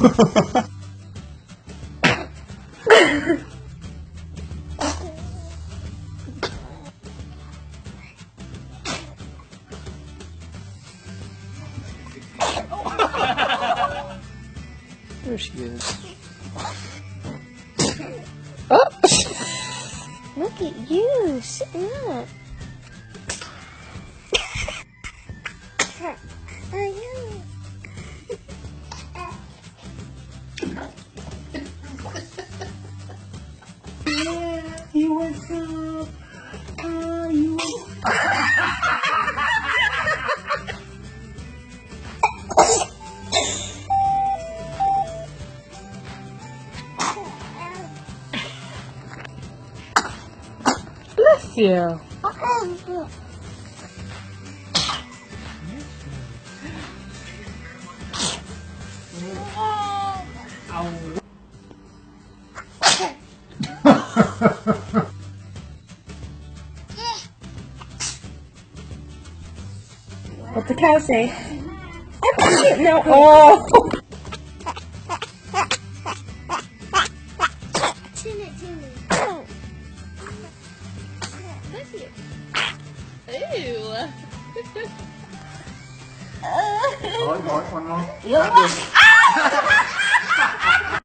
There she is. Oh. Look at you sitting up. You wake up. You bless you. What's the cow say? No. Oh. Ew. Hỏi, one more.